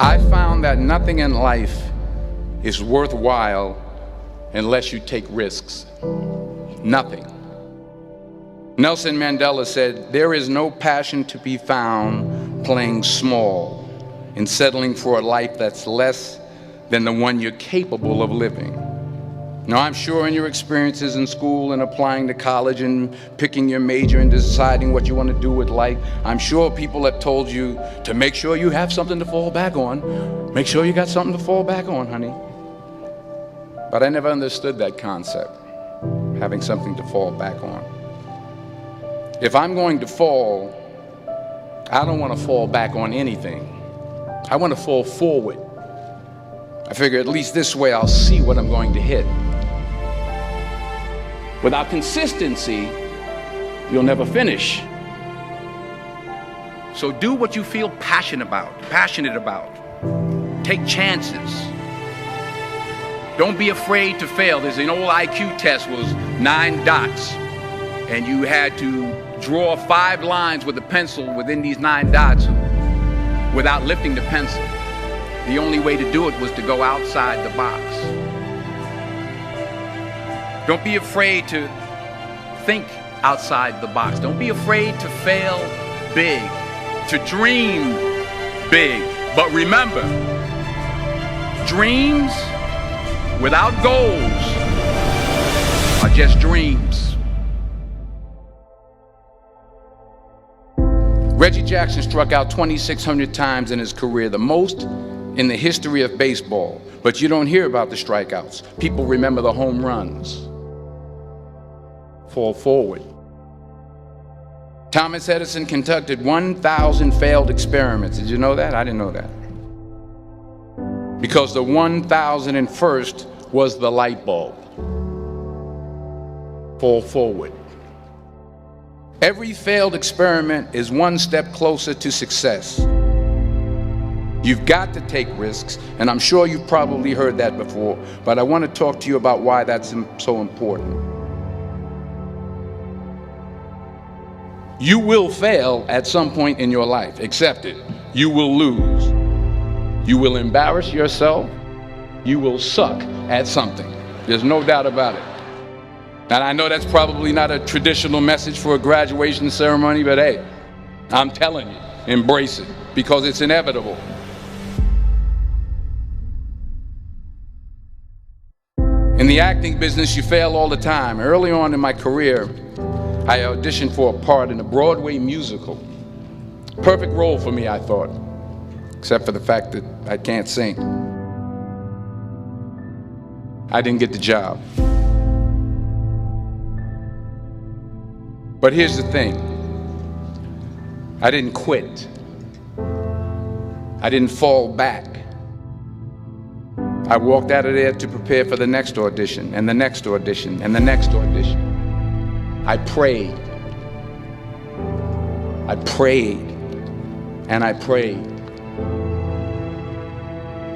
I found that nothing in life is worthwhile unless you take risks. Nothing. Nelson Mandela said, "There is no passion to be found playing small and settling for a life that's less than the one you're capable of living." Now, I'm sure in your experiences in school and applying to college and picking your major and deciding what you want to do with life, I'm sure people have told you to make sure you have something to fall back on. Make sure you got something to fall back on, honey. But I never understood that concept, having something to fall back on. If I'm going to fall, I don't want to fall back on anything. I want to fall forward. I figure at least this way I'll see what I'm going to hit. Without consistency, you'll never finish. So do what you feel passionate about. Take chances. Don't be afraid to fail. There's an old IQ test, was 9 dots, and you had to draw 5 lines with a pencil within these 9 dots without lifting the pencil. The only way to do it was to go outside the box. Don't be afraid to think outside the box. Don't be afraid to fail big, to dream big. But remember, dreams without goals are just dreams. Reggie Jackson struck out 2,600 times in his career, the most in the history of baseball. But you don't hear about the strikeouts. People remember the home runs. Fall forward. Thomas Edison conducted 1,000 failed experiments. Did you know that? I didn't know that. Because the 1,001st was the light bulb. Fall forward. Every failed experiment is one step closer to success. You've got to take risks, and I'm sure you've probably heard that before, but I want to talk to you about why that's so important. You will fail at some point in your life. Accept it. You will lose. You will embarrass yourself. You will suck at something. There's no doubt about it. And I know that's probably not a traditional message for a graduation ceremony, but hey, I'm telling you, embrace it, because it's inevitable. In the acting business, you fail all the time. Early on in my career, I auditioned for a part in a Broadway musical. Perfect role for me, I thought, except for the fact that I can't sing. I didn't get the job. But here's the thing. I didn't quit. I didn't fall back. I walked out of there to prepare for the next audition, and the next audition, and the next audition. I prayed. I prayed. And I prayed.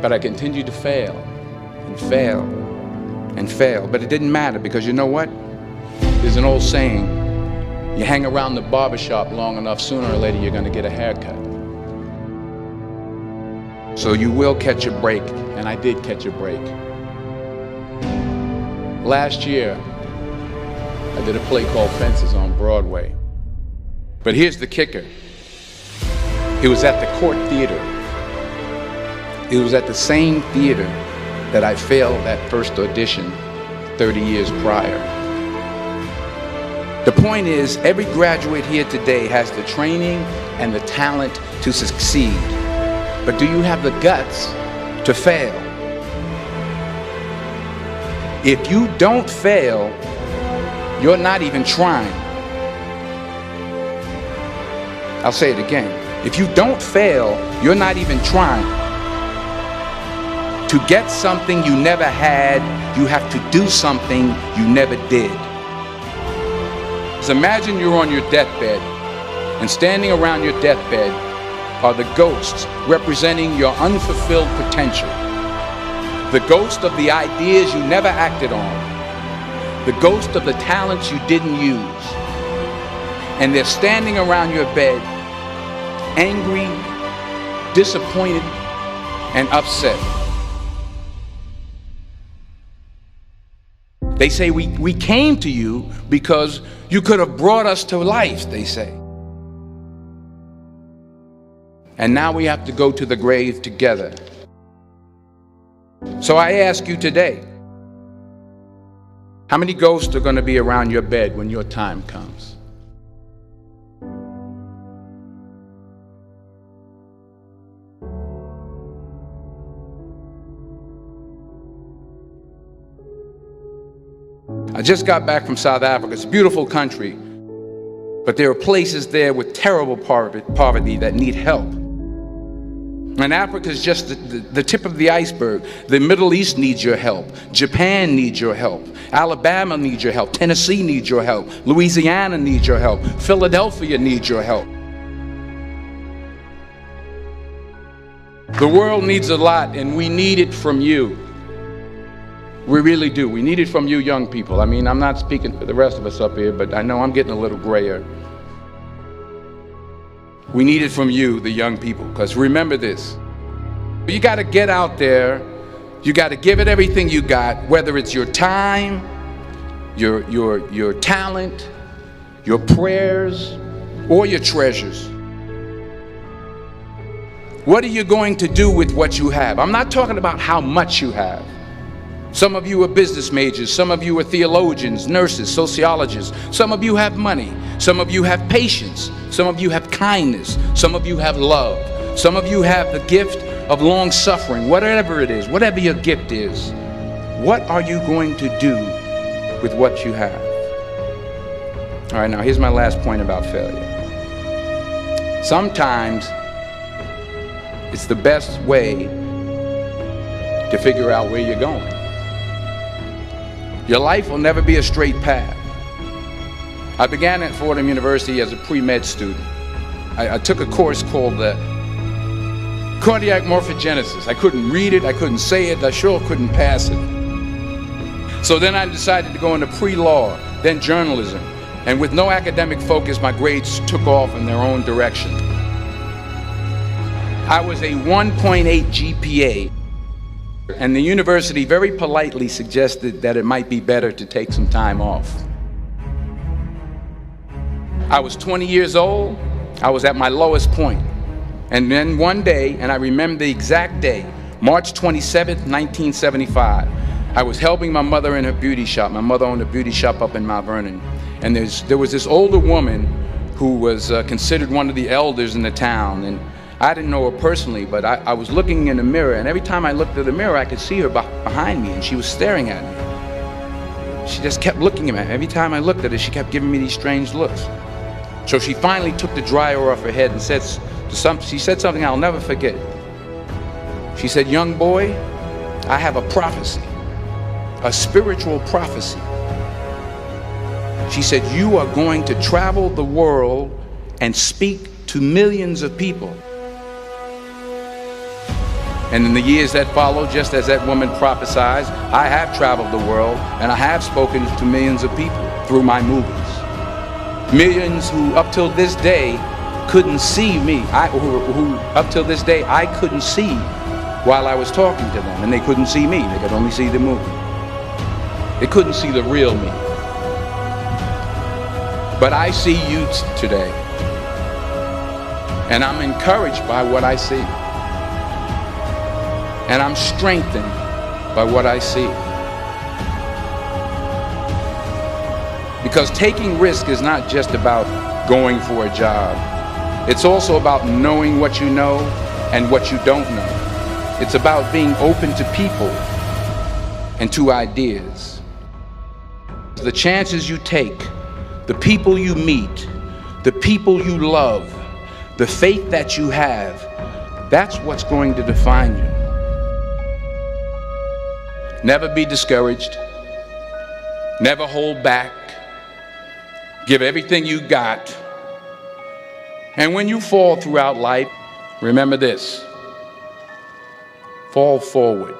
But I continued to fail, and fail, and fail. But it didn't matter, because you know what? There's an old saying, you hang around the barbershop long enough, sooner or later you're going to get a haircut. So you will catch a break, and I did catch a break. Last year, I did a play called Fences on Broadway. But here's the kicker. It was at the Court Theater. It was at the same theater that I failed that first audition 30 years prior. The point is, every graduate here today has the training and the talent to succeed. But do you have the guts to fail? If you don't fail, you're not even trying. I'll say it again. If you don't fail, you're not even trying. To get something you never had, you have to do something you never did. So imagine you're on your deathbed, and standing around your deathbed are the ghosts representing your unfulfilled potential. The ghost of the ideas you never acted on. The ghost of the talents you didn't use. And they're standing around your bed, angry, disappointed, and upset. They say we came to you because you could have brought us to life, they say. And now we have to go to the grave together. So I ask you today, how many ghosts are going to be around your bed when your time comes? I just got back from South Africa. It's a beautiful country, but there are places there with terrible poverty that need help. And Africa is just the tip of the iceberg. The Middle East needs your help. Japan needs your help. Alabama needs your help. Tennessee needs your help. Louisiana needs your help. Philadelphia needs your help. The world needs a lot, and we need it from you. We really do. We need it from you young people. I mean, I'm not speaking for the rest of us up here, but I know I'm getting a little grayer. We need it from you, the young people, because remember this. You got to get out there. You got to give it everything you got, whether it's your time, your talent, your prayers, or your treasures. What are you going to do with what you have? I'm not talking about how much you have. Some of you are business majors, some of you are theologians, nurses, sociologists. Some of you have money, some of you have patience, some of you have kindness, some of you have love, some of you have the gift of long suffering. Whatever it is, whatever your gift is, what are you going to do with what you have? All right, now here's my last point about failure. Sometimes it's the best way to figure out where you're going. Your life will never be a straight path. I began at Fordham University as a pre-med student. I took a course called cardiac morphogenesis. I couldn't read it, I couldn't say it, I sure couldn't pass it. So then I decided to go into pre-law, then journalism. And with no academic focus, my grades took off in their own direction. I was a 1.8 GPA. And the university very politely suggested that it might be better to take some time off. I was 20 years old. I was at my lowest point. And then one day, and I remember the exact day, March 27th, 1975, I was helping my mother in her beauty shop. My mother owned a beauty shop up in Mount Vernon. And there was this older woman who was considered one of the elders in the town. And I didn't know her personally, but I was looking in the mirror, and every time I looked at the mirror, I could see her behind me, and she was staring at me. She just kept looking at me. Every time I looked at her, she kept giving me these strange looks. So she finally took the dryer off her head and she said something I'll never forget. She said, "Young boy, I have a prophecy, a spiritual prophecy." She said, "You are going to travel the world and speak to millions of people." And in the years that followed, just as that woman prophesied, I have traveled the world and I have spoken to millions of people through my movies. Millions who up till this day couldn't see me, who up till this day I couldn't see while I was talking to them, and they couldn't see me, they could only see the movie. They couldn't see the real me. But I see you today, and I'm encouraged by what I see. And I'm strengthened by what I see. Because taking risk is not just about going for a job. It's also about knowing what you know and what you don't know. It's about being open to people and to ideas. The chances you take, the people you meet, the people you love, the faith that you have, that's what's going to define you. Never be discouraged. Never hold back. Give everything you got. And when you fall throughout life, remember this: fall forward.